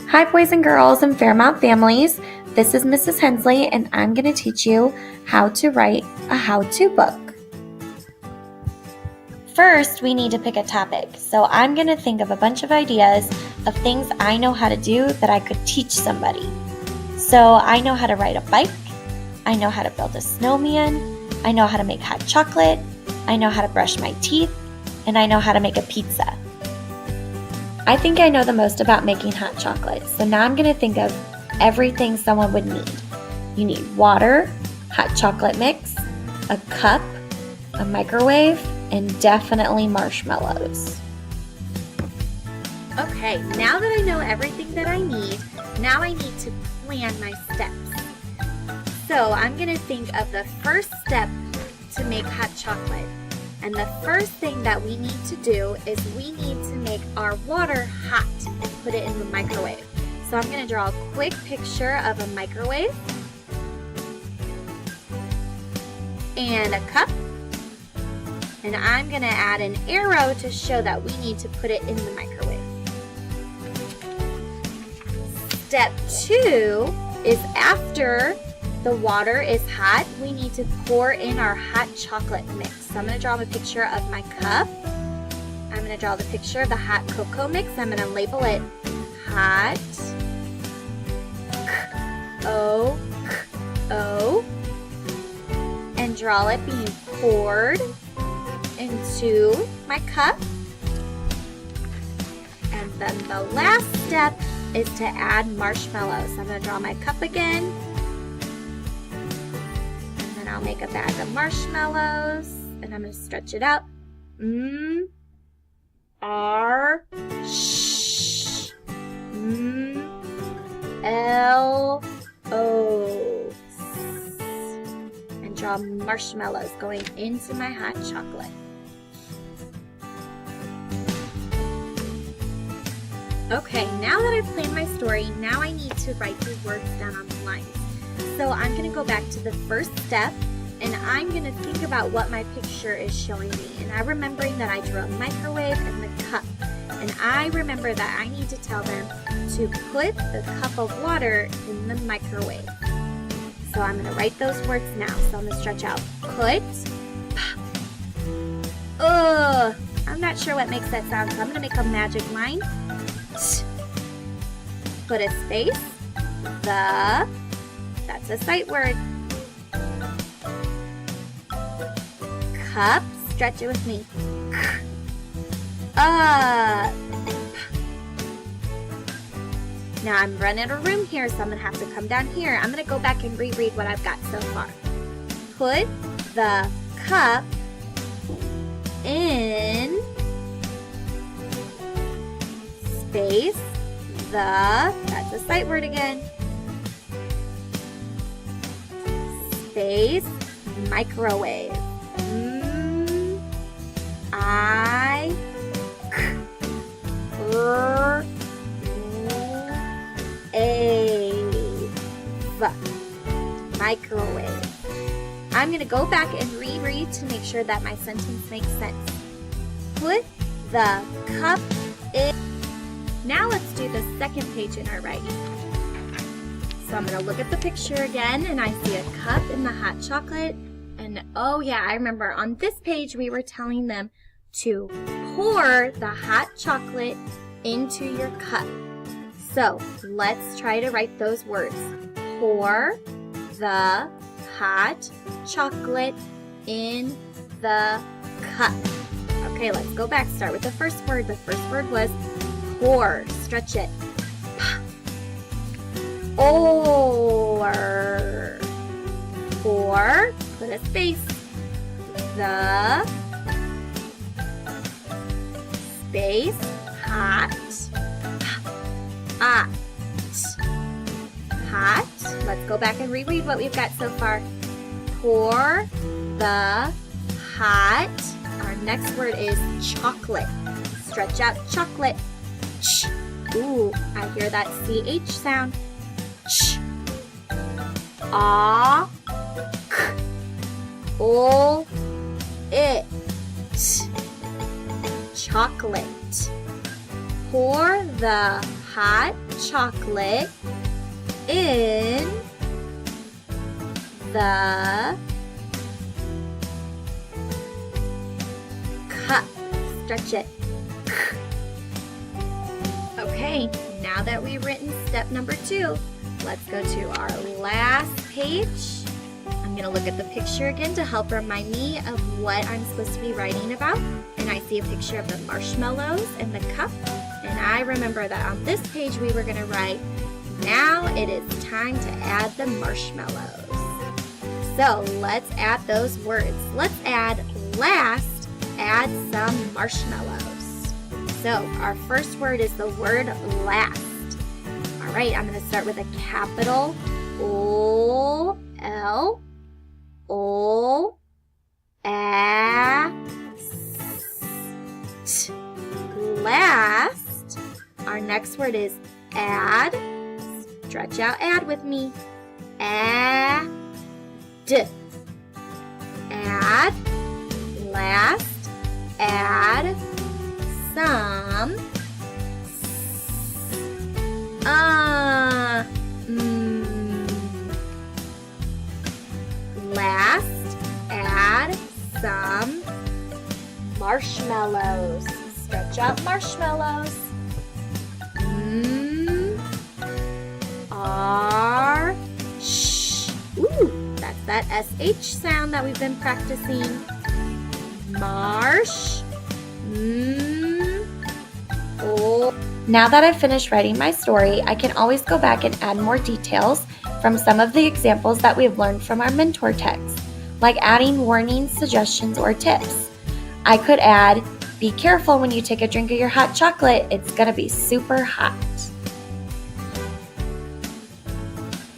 Hi, boys and girls and Fairmount families. This is Mrs. Hensley, and I'm going to teach you how to write a how-to book. First, we need to pick a topic. So I'm going to think of a bunch of ideas of things I know how to do that I could teach somebody. So I know how to ride a bike. I know how to build a snowman. I know how to make hot chocolate. I know how to brush my teeth. And I know how to make a pizza. I think I know the most about making hot chocolate, so now I'm going to think of everything someone would need. You need water, hot chocolate mix, a cup, a microwave, and definitely marshmallows. Okay, now that I know everything that I need, now I need to plan my steps. So I'm going to think of the first step to make hot chocolate. And the first thing that we need to do is we need to make our water hot and put it in the microwave. So I'm going to draw a quick picture of a microwave and a cup. And I'm going to add an arrow to show that we need to put it in the microwave. Step 2 is after the water is hot, we need to pour in our hot chocolate mix. So I'm going to draw a picture of my cup. I'm going to draw the picture of the hot cocoa mix. I'm going to label it hot O and draw it being poured into my cup. And then the last step is to add marshmallows. So I'm going to draw my cup again. I'll make a bag of marshmallows and I'm going to stretch it out. R sh L O and draw marshmallows going into my hot chocolate. Okay, now that I've planned my story, now I need to write the words down on the lines. So I'm going to go back to the first step and I'm going to think about what my picture is showing me. And I'm remembering that I drew a microwave and the cup. And I remember that I need to tell them to put the cup of water in the microwave. So I'm going to write those words now. So I'm going to stretch out put. I'm not sure what makes that sound, so I'm going to make a magic line. Put a space. That's a sight word. Cup, stretch it with me. Now I'm running out of room here, so I'm going to have to come down here. I'm going to go back and reread what I've got so far. Put the cup in space that's a sight word again. Space microwave. Microwave. I'm going to go back and reread to make sure that my sentence makes sense. Put the cup in. Now let's do the second page in our writing. So I'm going to look at the picture again and I see a cup in the hot chocolate. And oh yeah, I remember on this page we were telling them to pour the hot chocolate into your cup. So let's try to write those words. Pour the hot chocolate in the cup. Okay, let's go back. Start with the first word. The first word was pour. Stretch it. Or. Pour. Put a space. The space hot. Hot. Let's go back and reread what we've got so far. Pour the hot. Our next word is chocolate. Stretch out chocolate. Ch. Ooh, I hear that CH sound. Ch. Ah. K. O. It. Chocolate. Pour the hot chocolate in the cup. Stretch it. Okay, now that we've written step number 2, let's go to our last page. I'm going to look at the picture again to help remind me of what I'm supposed to be writing about. And I see a picture of the marshmallows and the cup. And I remember that on this page we were going to write, now it is time to add the marshmallows. So let's add those words. Let's add last, add some marshmallows. So our first word is the word last. All right, I'm going to start with a capital O, L, O, A, S, T. Last. Our next word is add. Stretch out add with me. Add. Add. Last. Add some. Last, add some marshmallows. Stretch out marshmallows. R, sh. Ooh, that's that SH sound that we've been practicing. Marsh. Oh. Now that I've finished writing my story, I can always go back and add more details from some of the examples that we've learned from our mentor text, like adding warnings, suggestions, or tips. I could add, be careful when you take a drink of your hot chocolate, it's going to be super hot.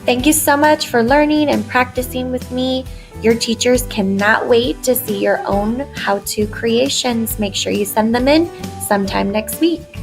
Thank you so much for learning and practicing with me. Your teachers cannot wait to see your own how-to creations. Make sure you send them in sometime next week.